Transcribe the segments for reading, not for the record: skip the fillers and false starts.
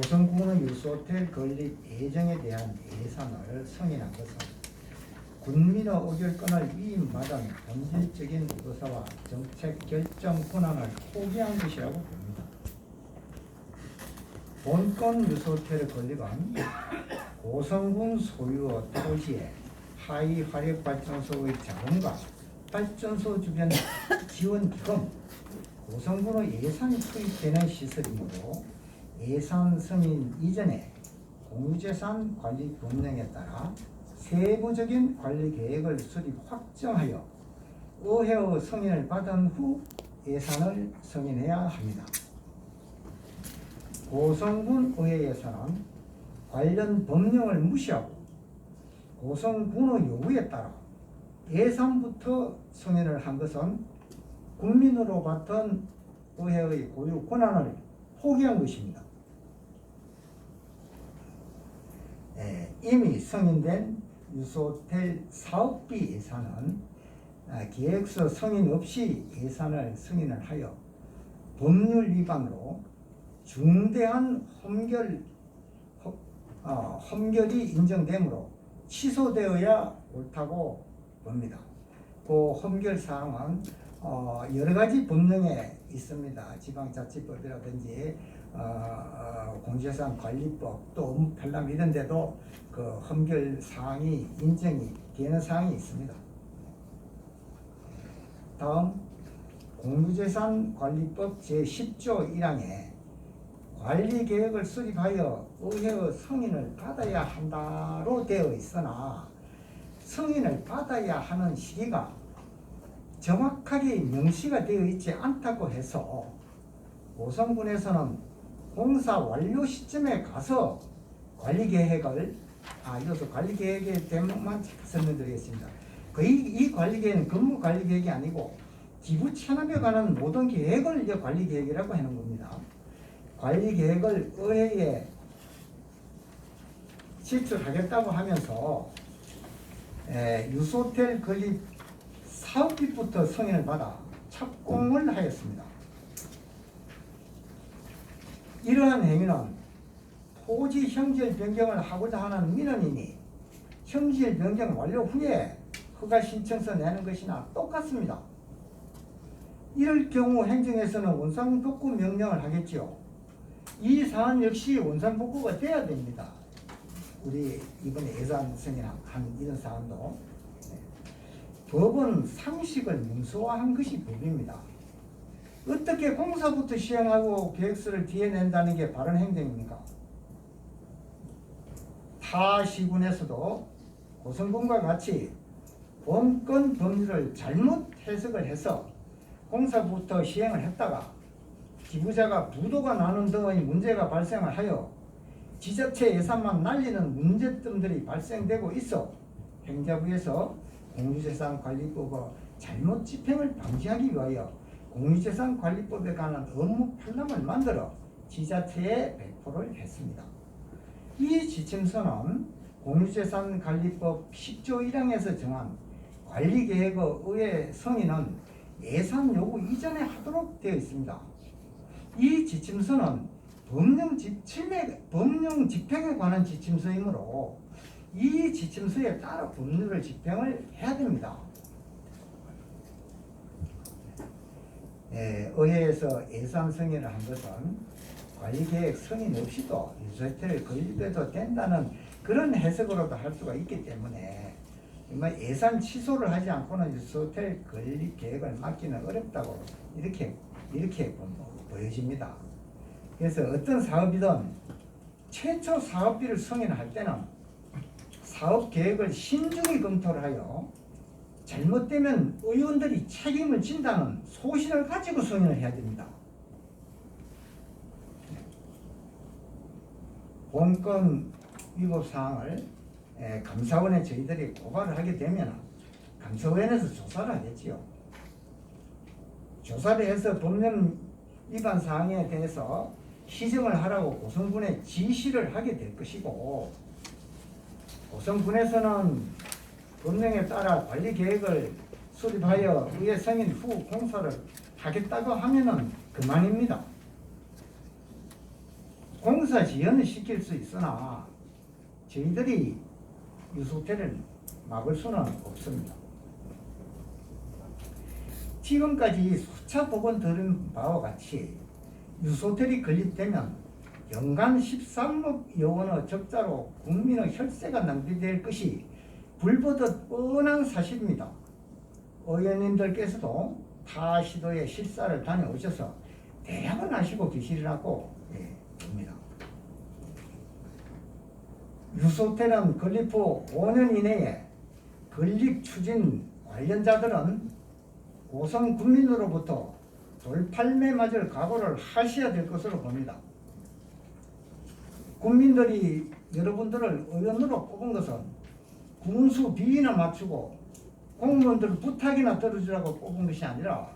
고성군의 유소호텔 건립 예정에 대한 예산을 승인한 것은 군민의 의결권을 위임받은 본질적인 의사와 정책 결정 권한을 포기한 것이라고 봅니다. 본건 유소호텔의 건립은 고성군 소유의 토지에 하위 화력발전소의 자금과 발전소 주변 지원기금, 고성군의 예산이 투입되는 시설이므로 예산 승인 이전에 공유재산 관리 법령에 따라 세부적인 관리 계획을 수립 확정하여 의회의 승인을 받은 후 예산을 승인해야 합니다. 고성군 의회 예산은 관련 법령을 무시하고 고성군의 요구에 따라 예산부터 승인을 한 것은 국민으로 받은 의회의 고유 권한을 포기한 것입니다. 이미 승인된 유소호텔 사업비 예산은 계획서 승인 없이 예산을 승인을 하여 법률 위반으로 중대한 험결이 인정되므로 취소되어야 옳다고 봅니다. 그 험결 사항은 여러 가지 법령에 있습니다. 지방자치법이라든지 공시재산 관리법 또 업무편람 이런 데도 그 험결 사항이 인정이 되는 사항이 있습니다. 다음 공유재산 관리법 제10조 1항에 관리계획을 수립하여 의회의 승인을 받아야 한다로 되어 있으나 승인을 받아야 하는 시기가 정확하게 명시가 되어 있지 않다고 해서 고성군에서는 공사 완료 시점에 가서 관리계획을 이어서 관리계획의 대목만 설명드리겠습니다. 이 관리계획은 근무관리계획이 아니고 기부 체납에 관한 모든 계획을 이제 관리계획이라고 하는 겁니다. 관리계획을 의회에 제출하겠다고 하면서 유소호텔 건립 사업비부터 승인을 받아 착공을 하였습니다. 이러한 행위는 토지 형질 변경을 하고자 하는 민원인이 형질 변경 완료 후에 허가 신청서 내는 것이나 똑같습니다. 이럴 경우 행정에서는 원상복구 명령을 하겠지요. 이 사안 역시 원상복구가 돼야 됩니다. 우리 이번에 예산 승인한 이런 사안도 법은 상식을 문서화한 것이 법입니다. 어떻게 공사부터 시행하고 계획서를 뒤에 낸다는 게 바른 행정입니까? 타 시군에서도 고성군과 같이 본건 법률을 잘못 해석을 해서 공사부터 시행을 했다가 기부자가 부도가 나는 등의 문제가 발생을 하여 지자체 예산만 날리는 문제점들이 발생되고 있어 행자부에서 공유재산관리법의 잘못 집행을 방지하기 위하여 공유재산관리법에 관한 업무 편람을 만들어 지자체에 배포를 했습니다. 이 지침서는 공유재산관리법 10조 1항에서 정한 관리계획의 의회 승인은 예산 요구 이전에 하도록 되어 있습니다. 이 지침서는 법령 집행에 관한 지침서이므로 이 지침서에 따라 법률을 집행을 해야 됩니다. 의회에서 예산 승인을 한 것은 관리계획 승인 없이도 유소호텔을 건립해도 된다는 그런 해석으로도 할 수가 있기 때문에 예산 취소를 하지 않고는 유소호텔 건립 계획을 맡기는 어렵다고 이렇게 보여집니다. 그래서 어떤 사업이든 최초 사업비를 승인할 때는 사업 계획을 신중히 검토를 하여 잘못되면 의원들이 책임을 진다는 소신을 가지고 승인을 해야 됩니다. 본건 위법 사항을 감사원에 저희들이 고발을 하게 되면 감사원에서 조사를 하겠지요. 조사를 해서 법령 위반 사항에 대해서 시정을 하라고 고성군에 지시를 하게 될 것이고, 고성군에서는 법령에 따라 관리계획을 수립하여 의회 승인 후 공사를 하겠다고 하면은 그만입니다. 공사 지연을 시킬 수 있으나 저희들이 유소호텔을 막을 수는 없습니다. 지금까지 수차 보건 들은 바와 같이 유소호텔이 건립되면 연간 13억여 원의 적자로 국민의 혈세가 낭비될 것이 불보듯 뻔한 사실입니다. 의원님들께서도 타 시도의 실사를 다녀오셔서 대략은 아시고 계시리라고 봅니다. 유소호텔은 건립 후 5년 이내에 건립 추진 관련자들은 고성 군민으로부터 돌팔매 맞을 각오를 하셔야 될 것으로 봅니다. 국민들이 여러분들을 의원으로 뽑은 것은 군수 비위나 맞추고 공무원들 부탁이나 들어주라고 뽑은 것이 아니라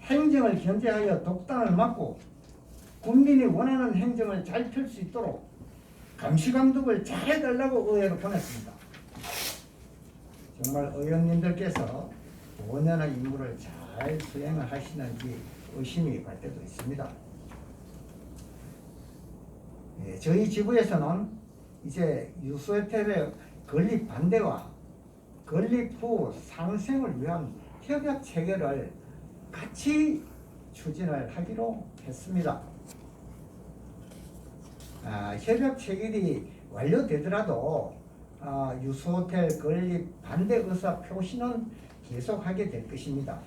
행정을 견제하여 독단을 막고 국민이 원하는 행정을 잘 펼 수 있도록 감시감독을 잘 해달라고 의회로 보냈습니다. 정말 의원님들께서 5년의 임무를 잘 수행을 하시는지 의심이 갈 때도 있습니다. 저희 지부에서는 이제 유소호텔의 건립 반대와 건립 후 상생을 위한 협약 체결을 같이 추진을 하기로 했습니다. 협약 체결이 완료되더라도 유소호텔 건립 반대 의사 표시는 계속하게 될 것입니다.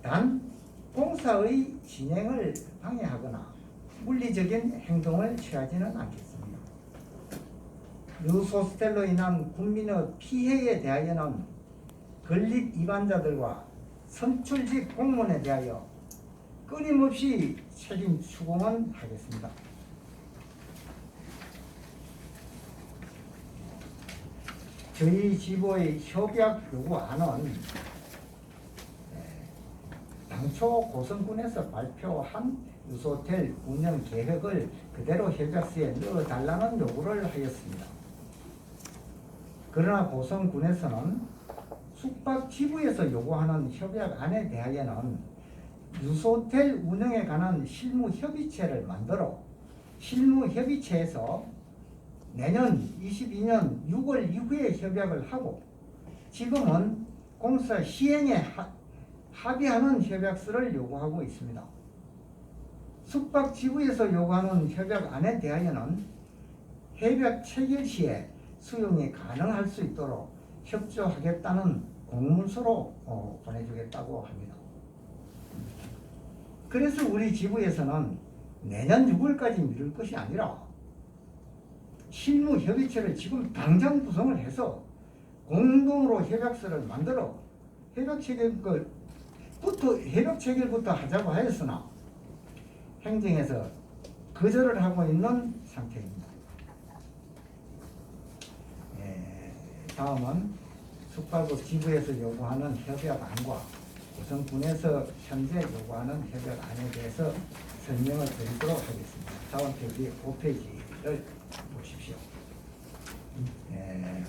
단 공사의 진행을 방해하거나 물리적인 행동을 취하지는 않겠습니다. 유소호텔로 인한 국민의 피해에 대하여는 건립 위반자들과 선출직 공무원에 대하여 끊임없이 책임 추궁은 하겠습니다. 저희 지부의 협약 요구안은 당초 고성군에서 발표한 유소호텔 운영 계획을 그대로 협약서에 넣어달라는 요구를 하였습니다. 그러나 고성군에서는 숙박지부에서 요구하는 협약안에 대하여는 유소호텔 운영에 관한 실무협의체를 만들어 실무협의체에서 내년 22년 6월 이후에 협약을 하고 지금은 공사 시행에 합의하는 협약서를 요구하고 있습니다. 숙박지부에서 요구하는 협약안에 대하여는 협약 체결 시에 수용이 가능할 수 있도록 협조하겠다는 공문서로 보내주겠다고 합니다. 그래서 우리 지부에서는 내년 6월까지 미룰 것이 아니라 실무협의체를 지금 당장 구성을 해서 공동으로 협약서를 만들어 협약 체결부터 하자고 하였으나 행정에서 거절을 하고 있는 상태입니다. 다음은 숙박업 지부에서 요구하는 협약안과 고성군에서 현재 요구하는 협약안에 대해서 설명을 드리도록 하겠습니다. 다음 페이지 5페이지를 보십시오.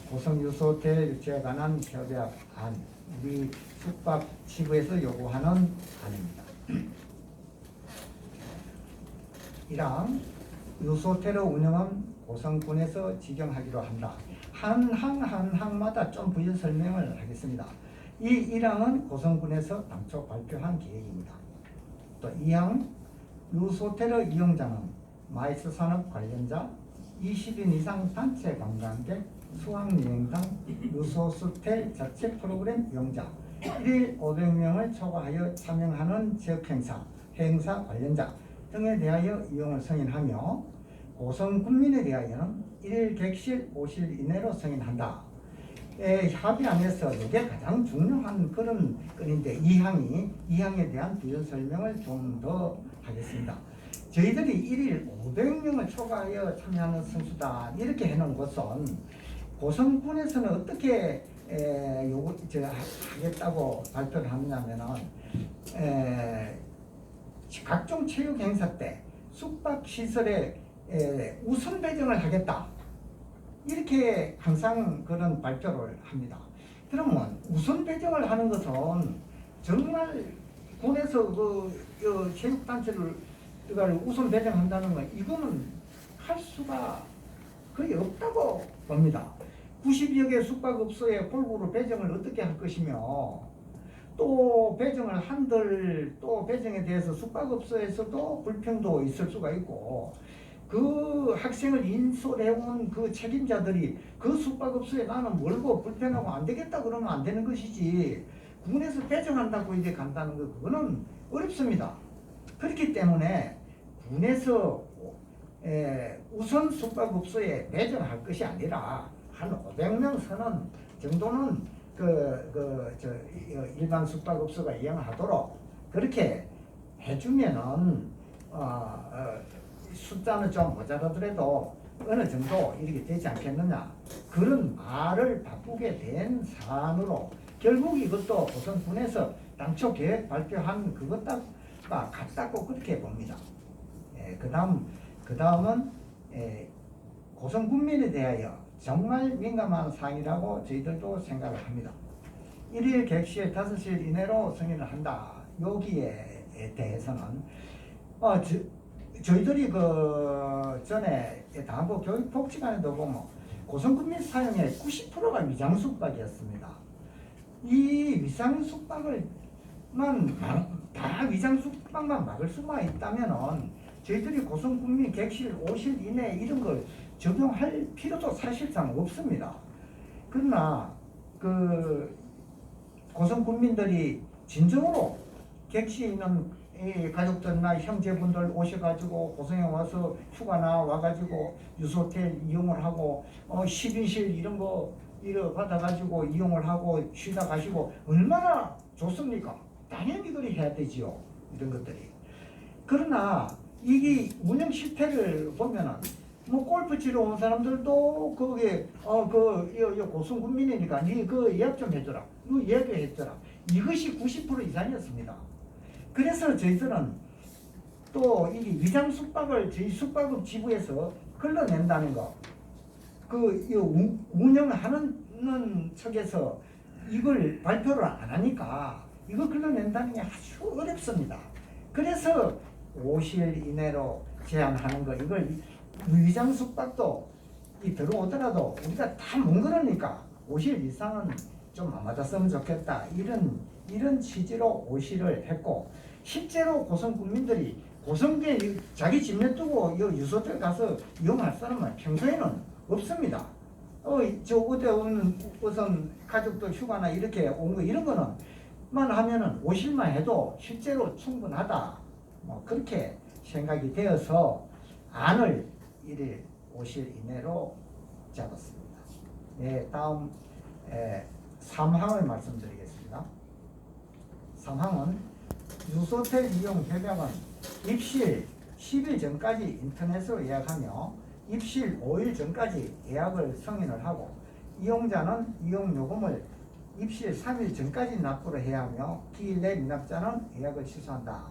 고성 유소호텔 유치에 관한 협약안, 우리 숙박 지부에서 요구하는 안입니다. 1항 유소호텔의 운영은 고성군에서 지정하기로 한다. 한 항마다 좀 부연 설명을 하겠습니다. 이 1항은 고성군에서 당초 발표한 계획입니다. 또 2항 유소호텔의 이용자는 마이스 산업 관련자, 20인 이상 단체 관광객, 수학여행당, 유소호텔 자체 프로그램 이용자 1일 500명을 초과하여 참여하는 지역행사, 행사 관련자 등에 대하여 이용을 승인하며 고성군민에 대하여는 1일 객실 5실 이내로 승인한다. 합의안에서 이게 가장 중요한 그런 건인데 2항에 대한 부연 설명을 좀 더 하겠습니다. 저희들이 1일 500명을 초과하여 참여하는 선수다 이렇게 해놓은 것은 고성군에서는 어떻게 하겠다고 발표를 하냐면은 각종 체육 행사 때 숙박 시설에 우선 배정을 하겠다 이렇게 항상 그런 발표를 합니다. 그러면 우선 배정을 하는 것은 정말 군에서 체육단체를 우선 배정한다는 건 이거는 할 수가 거의 없다고 봅니다. 90여 개 숙박업소에 골고루 배정을 어떻게 할 것이며 또 배정을 한들 또 배정에 대해서 숙박업소에서도 불평도 있을 수가 있고 그 학생을 인솔해온 그 책임자들이 그 숙박업소에 나는 멀고 불편하고 안 되겠다 그러면 안 되는 것이지 군에서 배정한다고 이제 간다는 거 그거는 어렵습니다. 그렇기 때문에 군에서 우선 숙박업소에 배정할 것이 아니라 한 500명 선원 정도는 일반 숙박업소가 이용하도록 그렇게 해주면은 숫자는 좀 모자라더라도 어느 정도 이렇게 되지 않겠느냐 그런 말을 바꾸게 된 사안으로 결국 이것도 고성군에서 당초 계획 발표한 그것과 같다고 그렇게 봅니다. 그 다음은 고성군민에 대하여 정말 민감한 사항이라고 저희들도 생각을 합니다. 1일 객실 5실 이내로 승인을 한다. 여기에 대해서는 저희들이 그 전에 당부 교육복지관에도 보면 고성군민 사용의 90%가 위장숙박이었습니다. 이 위장숙박을 다 위장숙박만 막을 수만 있다면은 저희들이 고성군민 객실 5실 이내 이런 걸 적용할 필요도 사실상 없습니다. 그러나 그 고성군민들이 진정으로 객실에 있는 가족들이나 형제분들 오셔가지고 고성에 와서 휴가나 와가지고 유소호텔 이용을 하고 10인실 이런 거 받아가지고 이용을 하고 쉬다 가시고 얼마나 좋습니까? 당연히 그리 해야 되지요. 이런 것들이. 그러나 이게 운영 실태를 보면은 뭐 골프 치러 온 사람들도 거기에 고성군민이니까 니 그 예약 좀 해줘라. 이거 예약해줘라. 이것이 90% 이상이었습니다. 그래서 저희들은 또 이 위장 숙박을 저희 숙박업 지부에서 걸러낸다는 거, 운영하는 측에서 이걸 발표를 안 하니까 이걸 걸러낸다는 게 아주 어렵습니다. 그래서 5실 이내로 제한하는 거, 이걸 위장 숙박도 들어오더라도 우리가 다 못 그러니까 5실 이상은 좀 안 맞았으면 좋겠다. 이런 취지로 5실을 했고, 실제로 고성군민들이 고성에 자기 집 내두고 유소호텔 가서 이용할 사람은 평소에는 없습니다. 저 어디 오는 우선 가족들 휴가나 이렇게 온 거 이런 거는 만 하면은 5실만 해도 실제로 충분하다. 뭐 그렇게 생각이 되어서 안을 1일 5실 이내로 잡았습니다. 네, 다음 3항을 말씀드리겠습니다. 3항은 유소호텔 이용 협약은 입실 10일 전까지 인터넷으로 예약하며 입실 5일 전까지 예약을 승인을 하고 이용자는 이용 요금을 입실 3일 전까지 납부를 해야 하며 기일 내 미납자는 예약을 취소한다.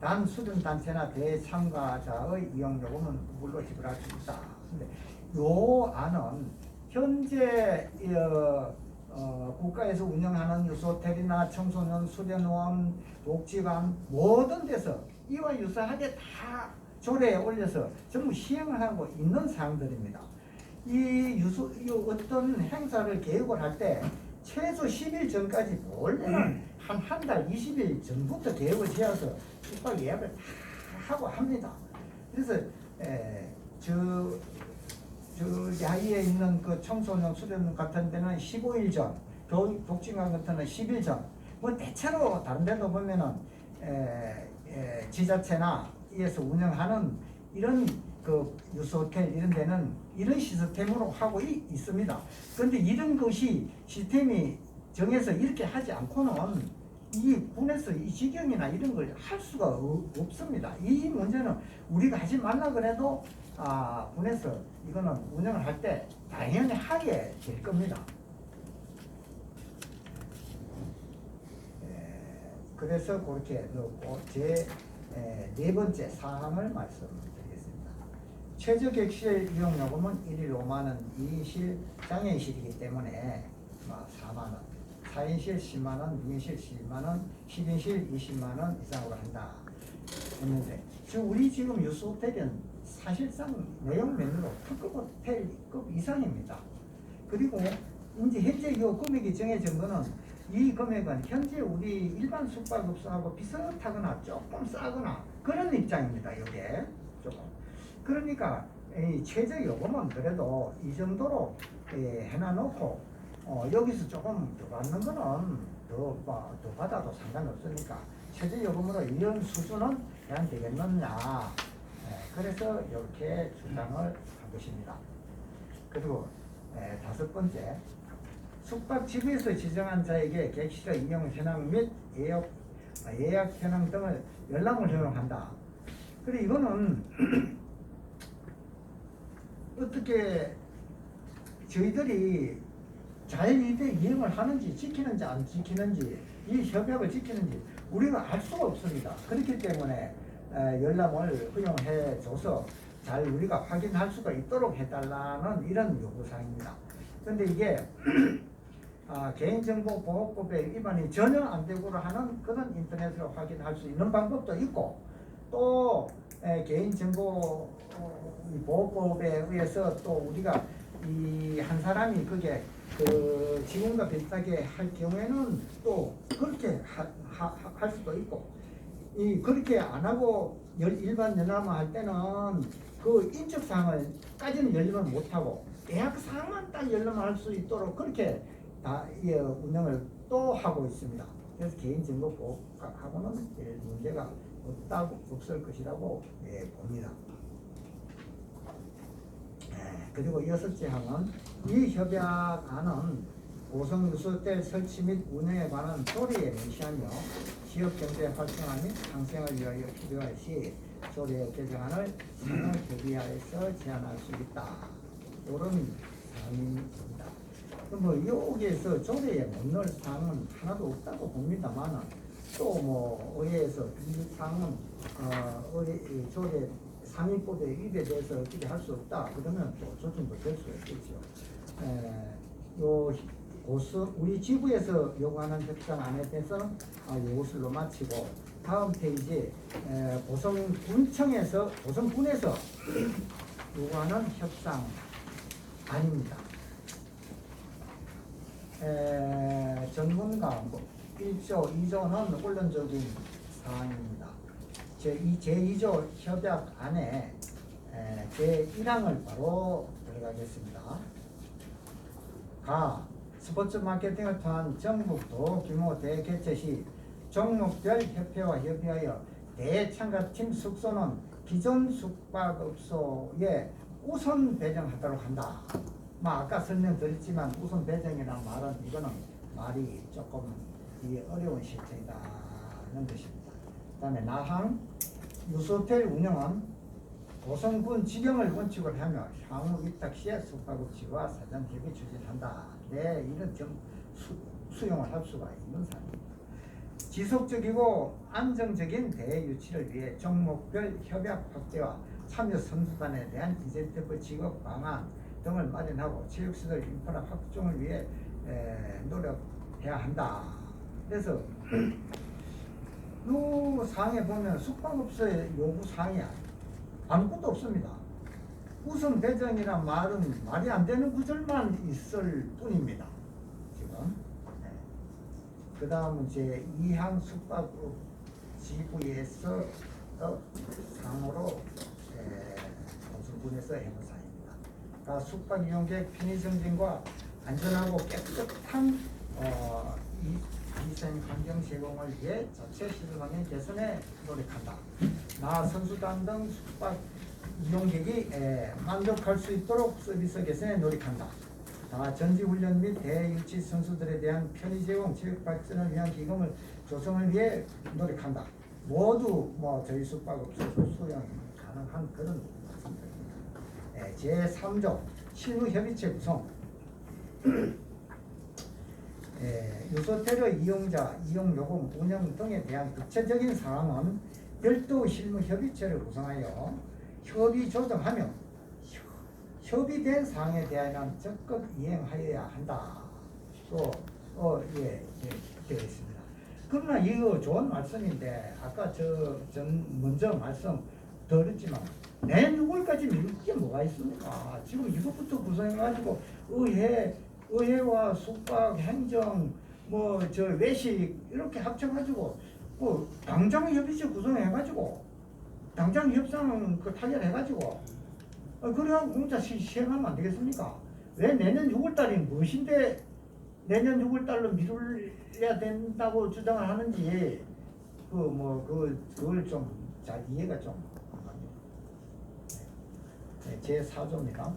단 수련단체나 대참가자의 이용 요금은 물로 지불할 수 있다. 근데 요 안은 현재 국가에서 운영하는 유소호텔이나 청소년 수련원, 독지관 모든 데서 이와 유사하게 다 조례에 올려서 전부 시행을 하고 있는 사항들입니다. 이 어떤 행사를 계획을 할 때 최소 10일 전까지 원래는 한 달 20일 전부터 계획을 지어서 숙박 예약을 다 하고 합니다. 그래서 저 야외에 있는 그 청소년 수련원 같은 데는 15일 전, 독진관 같은 데는 10일 전, 뭐 대체로 다른 데도 보면은 지자체나 이에서 운영하는 이런 그 유소호텔 이런 데는 이런 시스템으로 하고 있습니다. 그런데 이런 것이 시스템이 정해서 이렇게 하지 않고는 이 군에서 이 지경이나 이런 걸 할 수가 없습니다. 이 문제는 우리가 하지 말라 그래도 군에서 이거는 운영을 할 때 당연히 하게 될 겁니다. 그래서 그렇게 넣고 제 네 번째 사항을 말씀드리겠습니다. 최저 객실 이용 요금은 1일 5만원, 2인실 장애인실이기 때문에 4만원, 4인실 10만원, 6인실 10만원, 10인실 20만원 이상으로 한다 했는데 우리 지금 유수 호텔은 사실상 내용 메뉴로 특급 호텔급 이상입니다. 그리고 이제 현재 이 금액이 정해진 거는 이 금액은 현재 우리 일반 숙박업소하고 비슷하거나 조금 싸거나 그런 입장입니다. 이게 조금. 그러니까 이 최저 요금은 그래도 이 정도로 해놔놓고 여기서 조금 더 받는 거는 더 받아도 상관없으니까 최저 요금으로 이런 수준은 그냥 되겠느냐. 그래서 이렇게 주장을 한 것입니다. 그리고 다섯 번째, 숙박지구에서 지정한 자에게 객실의 이용 현황 및 예약 현황 등을 연락을 허용한다. 그래 이거는 어떻게 저희들이 잘 이용을 하는지 지키는지 안 지키는지 이 협약을 지키는지 우리가 알 수가 없습니다. 그렇기 때문에 연락을 허용해 줘서 잘 우리가 확인할 수가 있도록 해달라는 이런 요구사항입니다. 그런데 이게 개인정보보호법에 위반이 전혀 안 되고로 하는 그런 인터넷으로 확인할 수 있는 방법도 있고 또 개인정보보호법에 의해서 또 우리가 이 한 사람이 그게 그 직원과 비슷하게 할 경우에는 또 그렇게 할 수도 있고 그렇게 안 하고 일반 연락만 할 때는 그 인적 사항을까지는 연락을 못 하고 예약 사항만 딱 연락을 할 수 있도록 그렇게 다 운영을 또 하고 있습니다. 그래서 개인정보보호하고는 문제가 없을 것이라고 봅니다. 그리고 여섯째 항은 이 협약안은 고성유수호텔 설치 및 운영에 관한 조례에 명시하며 지역경제 활성화 및 상생을 위하여 필요할 시 조례 개정안을 상호협의하에서 제안할 수 있다. 이런 사항입니다. 뭐 여기에서 조례에 못 넣을 사항은 하나도 없다고 봅니다만은 또 뭐 의회에서 이 사항은 조례 상위법에 위배돼서 어떻게 할 수 없다 그러면 또 조정도 될 수 있겠죠. 우리 지구에서 요구하는 협상안에 대해서 이것으로 마치고 다음 페이지 고성군에서 요구하는 협상안입니다. 전문가 1조, 2조는 원론적인 사항입니다. 제2조 협약 안에 제1항을 바로 들어가겠습니다. 스포츠 마케팅을 통한 전국도 규모 대개최 시 종목별 협회와 협의하여 대참가팀 숙소는 기존 숙박업소에 우선 배정하도록 한다. 아까 설명드렸지만 우선 배정이라는 말은 이거는 말이 조금 어려운 실정이라는 것입니다. 그 다음에 나항 유수호텔 운영은 고성군 지경을 원칙으로 하며 향후 위탁 시에 숙박업체와 사전 협의 추진한다. 이런 점 수용을 할 수가 있는 사항입니다. 지속적이고 안정적인 대회 유치를 위해 종목별 협약 확대와 참여 선수단에 대한 인센티브 지급 방안 등을 마련하고 체육시설 인프라 확충을 위해 노력해야 한다. 그래서 이 사항에 보면 숙박업소의 요구 사항이 아무것도 없습니다. 우선 배정이란 말은 말이 안 되는 구절만 있을 뿐입니다. 지금. 그 다음은 제2항 숙박업 지구에서 상호로 고성군에서 해놓은 사항입니다. 숙박 이용객 편의 정진과 안전하고 깨끗한 위생 환경 제공을 위해 자체 시설 환경 개선에 노력한다. 선수단 등 숙박 이용객이 만족할 수 있도록 서비스 개선에 노력한다. 전지훈련 및 대유치 선수들에 대한 편의 제공, 체육 발전을 위한 기금을 조성을 위해 노력한다. 모두 저희 숙박업소에서 수용 가능한 그런 말씀드립니다. 제3조 실무협의체 구성. 유소텔의 이용자, 이용요금, 운영 등에 대한 구체적인 사항은 별도 실무협의체를 구성하여 협의 조정하며 협의된 사항에 대한 적극 이행하여야 한다. 되어 있습니다. 그러나 이거 좋은 말씀인데 아까 먼저 말씀 더 어렵지만 내년 6월까지 미룰 게 뭐가 있습니까? 지금 이것부터 구성해가지고 의회와 숙박, 행정, 뭐 저 외식 이렇게 합쳐가지고 뭐 당장 협의체 구성해가지고 당장 협상 그 타결해가지고 그래야 공짜 시행하면 안 되겠습니까? 왜 내년 6월달이 무엇인데 내년 6월달로 미룰래야 된다고 주장을 하는지 그걸 좀 잘 이해가 좀 안 갑니다. 네, 제 4조입니다.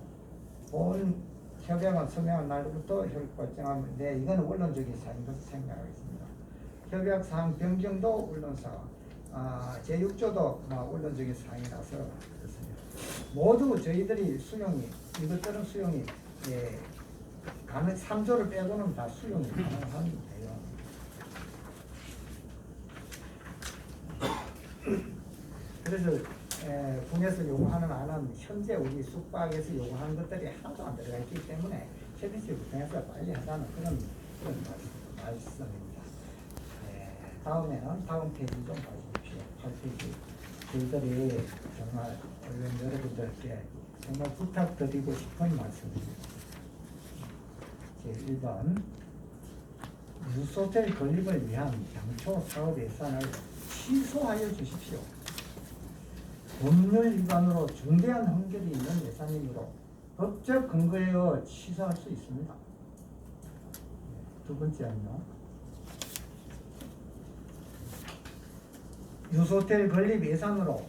본 협약안 서명한 날부터 효력 발정하면 네, 이건 원론적인 사항인 것을 생각하겠습니다. 협약 사항 변경도 원론사항, 제 6조도 원론적인 사항이라서 그렇습니다. 모두 저희들이 수용이 이것들은 수용이 3조를 빼고는 다 수용이 가능한 내용. 그래서 국에서 요구하는 안은 현재 우리 숙박에서 요구하는 것들이 하나도 안 들어가 있기 때문에 협의체 구성해서 빨리 하자는 그런 말씀입니다. 다음에는 다음 페이지 좀 봐주십시오. 8페이지. 저희들이 정말 의원 여러분들께 정말 부탁드리고 싶은 말씀입니다. 제1번 유소텔 건립을 위한 당초 사업 예산을 취소하여 주십시오. 법률 위반으로 중대한 헌결이 있는 예산이므로 법적 근거에 의해 취소할 수 있습니다. 두 번째는요. 유소텔 건립 예산으로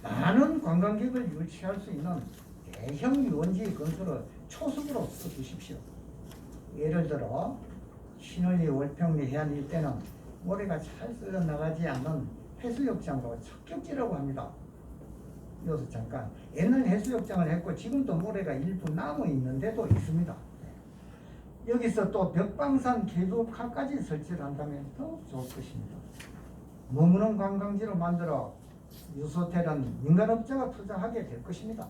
많은 관광객을 유치할 수 있는 대형 유원지 건설을 초속으로 써주십시오. 예를 들어 신월리 월평리 해안 일대는 모래가 잘 쓸려 나가지 않는 해수욕장으로 척격지라고 합니다. 여기서 잠깐 옛날 해수욕장을 했고 지금도 모래가 일부 남아 있는데도 있습니다. 여기서 또 벽방산 케이블카까지 설치를 한다면 더 좋을 것입니다. 머무는 관광지로 만들어 유소텔은 민간업자가 투자하게 될 것입니다.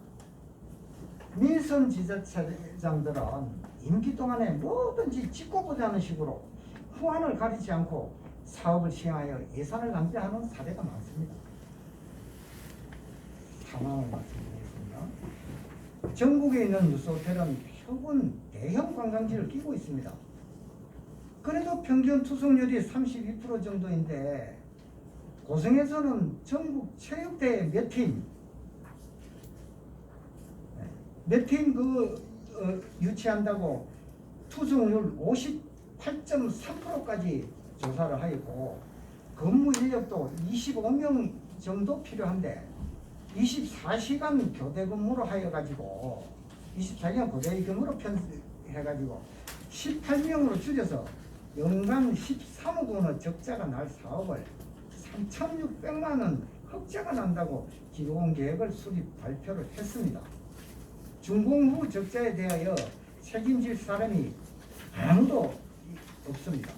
민선 지자체장들은 임기 동안에 뭐든지 짓고 보자는 식으로 후안을 가리지 않고 사업을 시행하여 예산을 낭비하는 사례가 많습니다. 상황을 말씀드리겠습니다. 전국에 있는 유소호텔은 표본 대형 관광지를 끼고 있습니다. 그래도 평균 투숙률이 32% 정도인데 고성에서는 전국 체육대회 몇 팀 유치한다고 투숙률 58.3%까지 조사를 하였고 근무 인력도 25명 정도 필요한데 24시간 교대 근무로 하여가지고 24시간 교대 근무로 편해가지고 18명으로 줄여서 연간 13억 원의 적자가 날 사업을 3,600만 원 흑자가 난다고 기본 계획을 수립 발표를 했습니다. 준공 후 적자에 대하여 책임질 사람이 아무도 없습니다.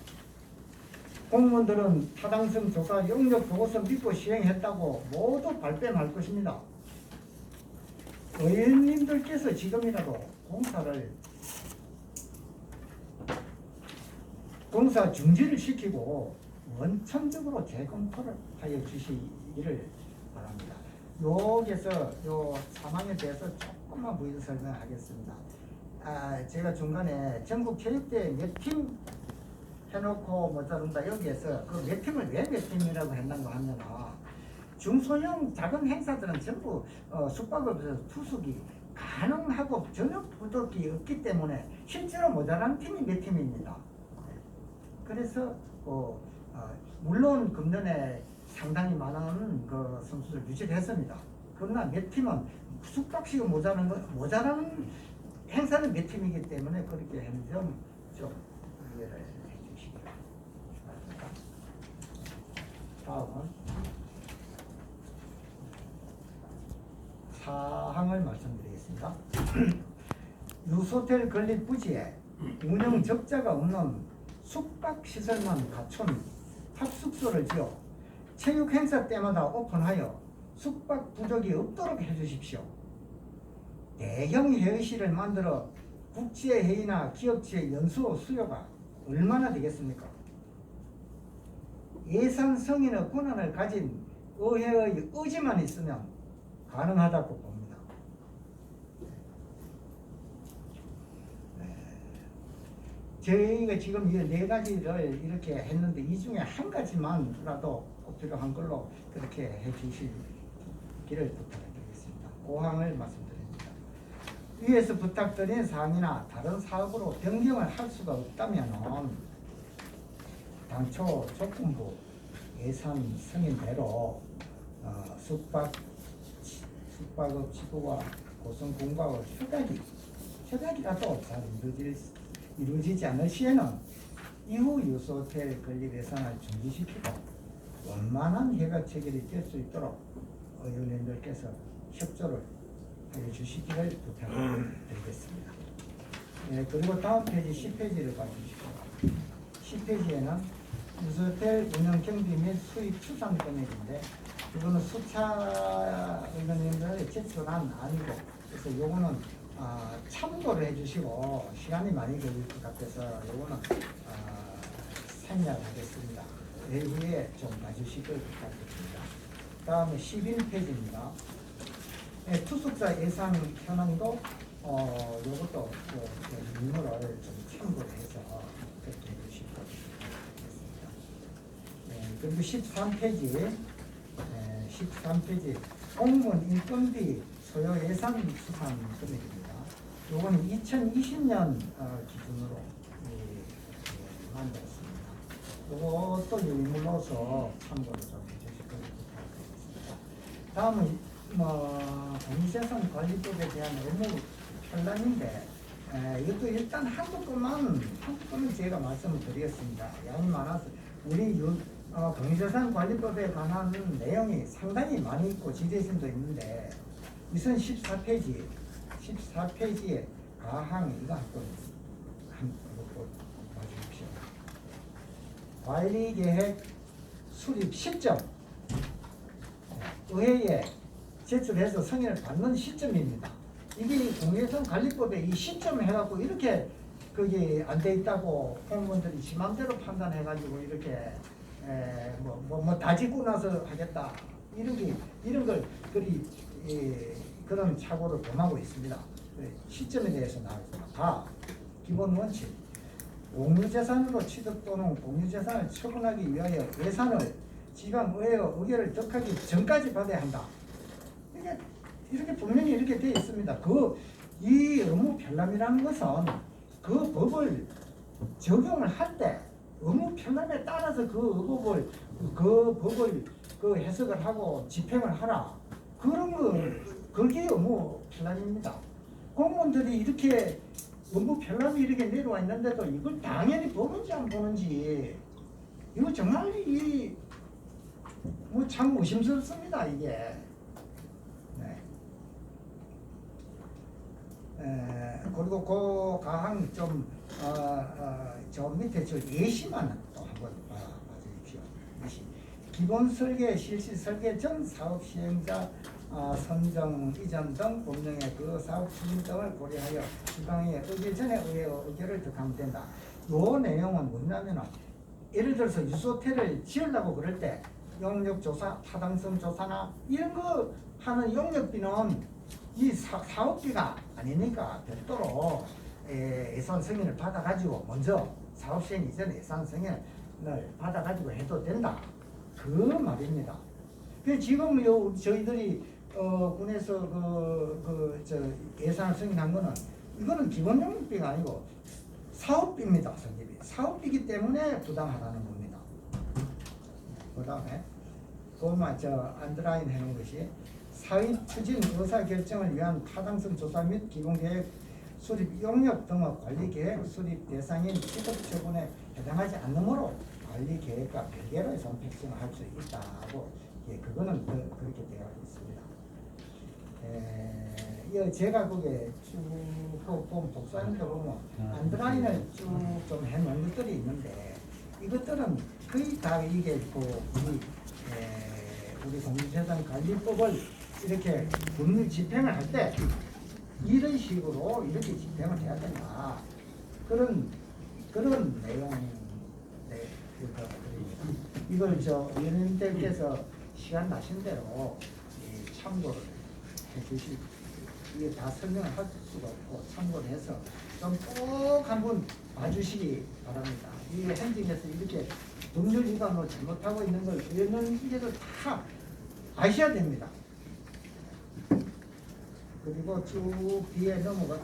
공무원들은 타당성 조사 영역 보고서 믿고 시행했다고 모두 발뺌할 것입니다. 의원님들께서 지금이라도 공사 중지를 시키고 원천적으로 재검토를 하여 주시기를 바랍니다. 여기서 요 사망에 대해서 조금만 부연 설명하겠습니다. 제가 중간에 전국 체육대회 몇 팀 해놓고 뭐 저런다 여기에서 그 몇 팀을 왜 몇 팀이라고 했는가 하면 중소형 작은 행사들은 전부 숙박업에서 투숙이 가능하고 전혀 부족이 없기 때문에 실제로 모자란 팀이 몇 팀입니다. 그래서 물론 금년에 상당히 많은 그 선수들 유치를 했습니다. 그러나 몇 팀은 숙박시가 모자라는 행사는 몇 팀이기 때문에 그렇게 하는 점 좀 이해를 해주시기 바랍니다. 다음은 사항을 말씀드리겠습니다. 유소텔 건립 부지에 운영 적자가 없는 숙박시설만 갖춘 탑숙소를 지어 체육 행사 때마다 오픈하여 숙박 부족이 없도록 해주십시오. 대형 회의실을 만들어 국제회의나 기업체 연수 수요가 얼마나 되겠습니까? 예산 승인의 권한을 가진 의회의 의지만 있으면 가능하다고 봅니다. 저희가 지금 이 네 가지를 이렇게 했는데 이 중에 한 가지만이라도 꼭 필요한 걸로 그렇게 해 주시기를 부탁드리겠습니다. 5항을 말씀드립니다. 위에서 부탁드린 사항이나 다른 사업으로 변경을 할 수가 없다면 당초 조건부 예산 승인대로 숙박업 지구와 고성 공과업 협약이라도 잘 이루어지지 않을 시에는 이후 유소호텔 건립 예산을 중지시키고 원만한 협약 체결이 될 수 있도록 의원님들께서 협조를 해주시기를 부탁드리겠습니다. 네, 그리고 다음 페이지 10페이지를 봐주시고 10페이지에는 유소호텔 운영 경비 및 수입 추산 금액인데 이거는 수차 의원님들의 제출한 아니고 그래서 요거는 참고를 해주시고 시간이 많이 걸릴 것 같아서 요거는 생략하겠습니다. 내후에 좀 봐주시길 부탁드립니다. 다음에 11페이지입니다. 네, 투숙자 예산 현황도 요것도 유무를 좀 참고를 해서 그렇게 해주시기 바라겠습니다. 네, 그리고 13페이지 13페이지 공무원 인건비 소요 예산 추산 금액입니다. 요거는 2020년 기준으로 만들었습니다. 요것도 유무로서 참고를 좀 해주실 것을 부탁드리겠습니다. 다음은 공유재산 관리법에 대한 업무 편란인데 이것도 일단 한두 건은 제가 말씀을 드리겠습니다. 양이 많아서 우리 공유재산 관리법에 관한 내용이 상당히 많이 있고 지대심도 있는데 우선 14페이지에 가항 이거 한번 봐주십시오. 관리계획 수립 시점 의회에 제출해서 승인을 받는 시점입니다. 이게 공유재산 관리법에 이 시점 해갖고 이렇게 그게 안 돼 있다고 공무원들이 지 맘대로 판단해가지고 이렇게 다 짓고 나서 하겠다 이런 걸 그런 착오를 범하고 있습니다. 시점에 대해서 나왔습니다. 다 기본 원칙 공유재산으로 취득 또는 공유재산을 처분하기 위하여 예산을 지방의회의 의결을 득하기 전까지 받아야 한다. 이렇게 분명히 이렇게 되어 있습니다. 이 의무 편람이라는 것은 그 법을 적용을 할 때 의무 편람에 따라서 그 법을 해석을 하고 집행을 하라. 그런 거 그게 의무 편람입니다. 공무원들이 이렇게 의무 편람이 이렇게 내려와 있는데도 이걸 당연히 보는지 안 보는지 이거 정말 참 의심스럽습니다 이게. 그리고 그 가항 저 밑에 저 예시만 또 한번 봐주십시오. 예시. 기본 설계, 실시 설계 전 사업 시행자 선정 이전 등 법령의 그 사업 추진 등을 고려하여 지방의 의결 전에 의회의 의결을 득하면 된다. 요 내용은 뭐냐면은 예를 들어서 유소호텔을 지으려고 그럴 때 용역 조사, 타당성 조사나 이런 거 하는 용역비는 이 사업비가 아니니까 별도로 예산 승인을 받아가지고 먼저 사업 시행 이전에 예산 승인을 받아가지고 해도 된다. 그 말입니다. 지금 저희들이 군에서 예산을 승인한 거는 이거는 기본 용역비가 아니고 사업비입니다. 성립이 사업비이기 때문에 부담하라는 겁니다. 그 다음에 그것만 안드라인 해놓은 것이 사업 추진 의사결정을 위한 타당성 조사 및 기본계획 수립 용역 등의 관리계획 수립 대상인 취득처분에 해당하지 않으므로 관리계획과 별개로 선택성을 할 수 있다고 그거는 그렇게 되어 있습니다. 제가 그게 쭉 복사하는 거 보면 안드라인을 쭉 좀 해놓은 것들이 있는데 이것들은 거의 다 이게 우리 공유재산 관리법을 이렇게 법률 집행을 할 때 이런 식으로 이렇게 집행을 해야 된다. 그런 내용. 이걸 위원님들께서 시간 나신 대로 참고를 해주시 이게 다 설명을 할 수가 없고 참고를 해서 좀 꼭 한번 봐주시기 바랍니다. 이 행정에서 이렇게 법률 위반으로 잘못하고 있는 걸 의원님께서 다 아셔야 됩니다. 그리고 쭉 뒤에 넘어가